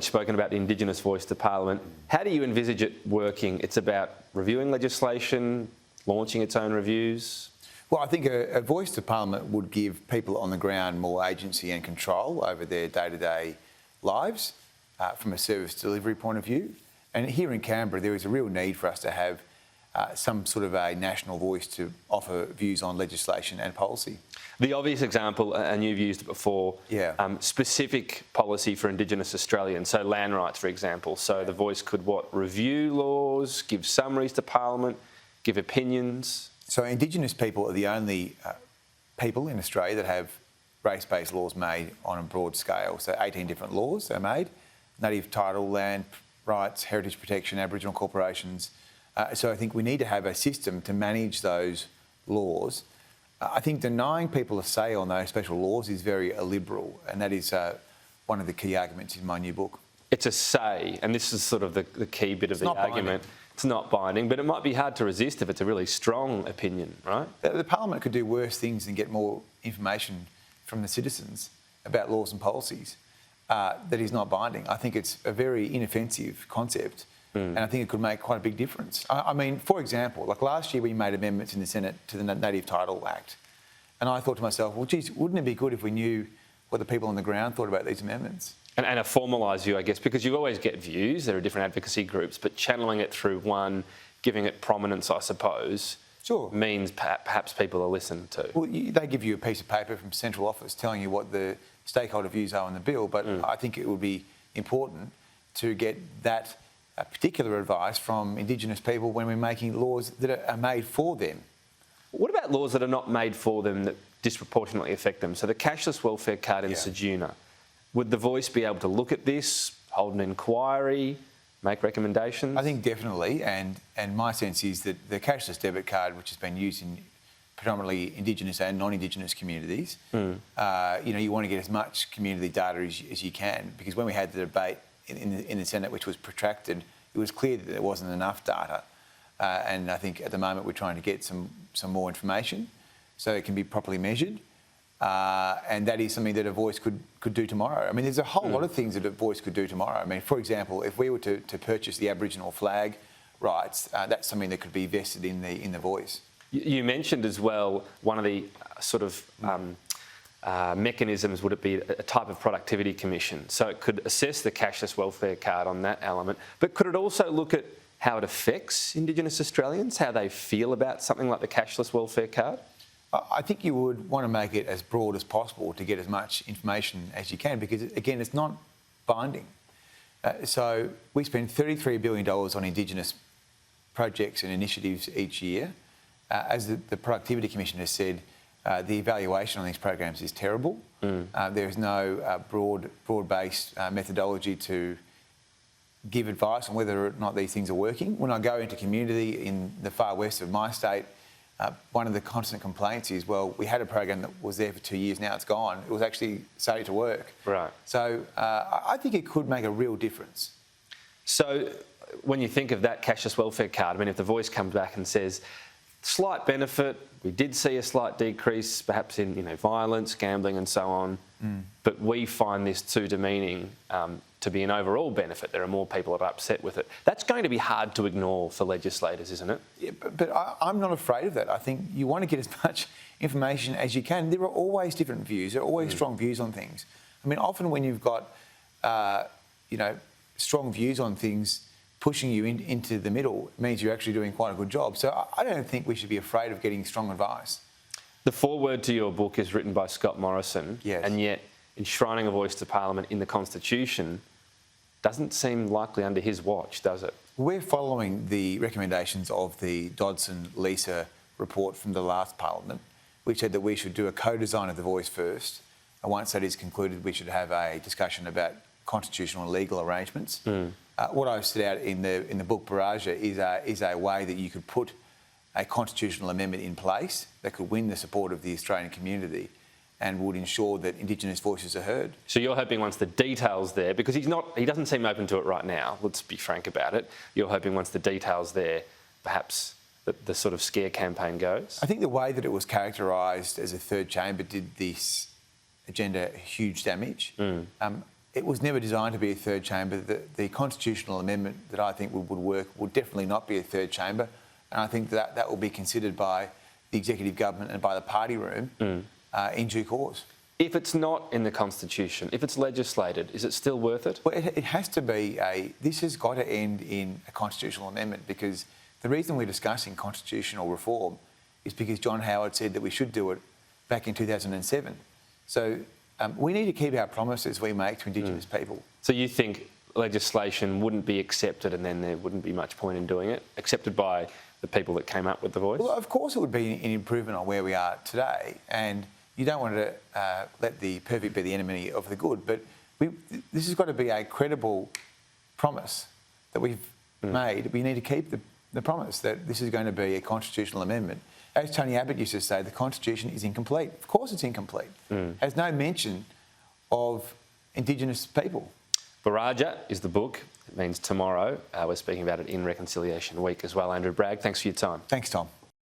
Spoken about the Indigenous voice to Parliament. How do you envisage it working? It's about reviewing legislation, launching its own reviews? Well, I think a voice to Parliament would give people on the ground more agency and control over their day-to-day lives from a service delivery point of view. And here in Canberra, there is a real need for us to have some sort of a national voice to offer views on legislation and policy. The obvious example, and you've used it before, specific policy for Indigenous Australians, so land rights, for example. So the voice could, review laws, give summaries to Parliament, give opinions? So Indigenous people are the only people in Australia that have race-based laws made on a broad scale. So 18 different laws are made: native title, land rights, heritage protection, Aboriginal corporations. So I think we need to have a system to manage those laws. I think denying people a say on those special laws is very illiberal, and that is one of the key arguments in my new book. It's a say, and this is sort of the key bit of the argument. It's not binding, but it might be hard to resist if it's a really strong opinion, right? The Parliament could do worse things than get more information from the citizens about laws and policies that is not binding. I think it's a very inoffensive concept, and I think it could make quite a big difference. I mean, for example, like last year we made amendments in the Senate to the Native Title Act, and I thought to myself, well, geez, wouldn't it be good if we knew what the people on the ground thought about these amendments? And a formalised view, I guess, because you always get views, there are different advocacy groups, but channeling it through one, giving it prominence, I suppose, means perhaps people are listened to. Well, they give you a piece of paper from central office telling you what the stakeholder views are on the bill, but I think it would be important to get that particular advice from Indigenous people when we're making laws that are made for them. What about laws that are not made for them that disproportionately affect them? So the cashless welfare card in Sejuna. Would the voice be able to look at this, hold an inquiry, make recommendations? I think definitely, and my sense is that the cashless debit card, which has been used in predominantly Indigenous and non-Indigenous communities, you want to get as much community data as you can, because when we had the debate in the Senate, which was protracted, it was clear that there wasn't enough data, and I think at the moment we're trying to get some more information so it can be properly measured. And that is something that a voice could do tomorrow. I mean, there's a whole lot of things that a voice could do tomorrow. I mean, for example, if we were to purchase the Aboriginal flag rights, that's something that could be vested in the voice. You mentioned as well one of the sort of mechanisms would it be a type of productivity commission. So it could assess the cashless welfare card on that element, but could it also look at how it affects Indigenous Australians, how they feel about something like the cashless welfare card? I think you would want to make it as broad as possible to get as much information as you can, because, again, it's not binding. So we spend $33 billion on Indigenous projects and initiatives each year. As the Productivity Commission has said, the evaluation on these programs is terrible. There is no broad-based methodology to give advice on whether or not these things are working. When I go into community in the far west of my state, one of the constant complaints is, well, we had a program that was there for 2 years, now it's gone. It was actually starting to work. Right. So I think it could make a real difference. So when you think of that cashless welfare card, I mean, if the voice comes back and says, slight benefit, we did see a slight decrease, perhaps in violence, gambling and so on, but we find this too demeaning to be an overall benefit. There are more people that are upset with it. That's going to be hard to ignore for legislators, isn't it? Yeah, but I'm not afraid of that. I think you want to get as much information as you can. There are always different views. There are always strong views on things. I mean, often when you've got, strong views on things pushing you into the middle, it means you're actually doing quite a good job. So I don't think we should be afraid of getting strong advice. The foreword to your book is written by Scott Morrison, yes. And yet enshrining a voice to Parliament in the Constitution doesn't seem likely under his watch, does it? We're following the recommendations of the Dodson-Lisa report from the last Parliament, which said that we should do a co-design of the voice first, and once that is concluded, we should have a discussion about constitutional and legal arrangements. What I've set out in the book Baraja is a way that you could put a constitutional amendment in place that could win the support of the Australian community and would ensure that Indigenous voices are heard. So you're hoping once the detail's there, because he doesn't seem open to it right now, let's be frank about it, you're hoping once the detail's there, perhaps the sort of scare campaign goes? I think the way that it was characterised as a third chamber did this agenda huge damage. it was never designed to be a third chamber. The constitutional amendment that I think would work would definitely not be a third chamber, and I think that will be considered by the executive government and by the party room in due course. If it's not in the Constitution, if it's legislated, is it still worth it? Well, it has to be this has got to end in a constitutional amendment, because the reason we're discussing constitutional reform is because John Howard said that we should do it back in 2007. So we need to keep our promises we make to Indigenous people. So you think legislation wouldn't be accepted and then there wouldn't be much point in doing it, accepted by the people that came up with the voice? Well, of course it would be an improvement on where we are today, and you don't want to let the perfect be the enemy of the good, but this has got to be a credible promise that we've made. We need to keep the promise that this is going to be a constitutional amendment. As Tony Abbott used to say, the Constitution is incomplete. Of course it's incomplete. Has no mention of Indigenous people. Baraja is the book. It means tomorrow. We're speaking about it in Reconciliation Week as well. Andrew Bragg, thanks for your time. Thanks, Tom.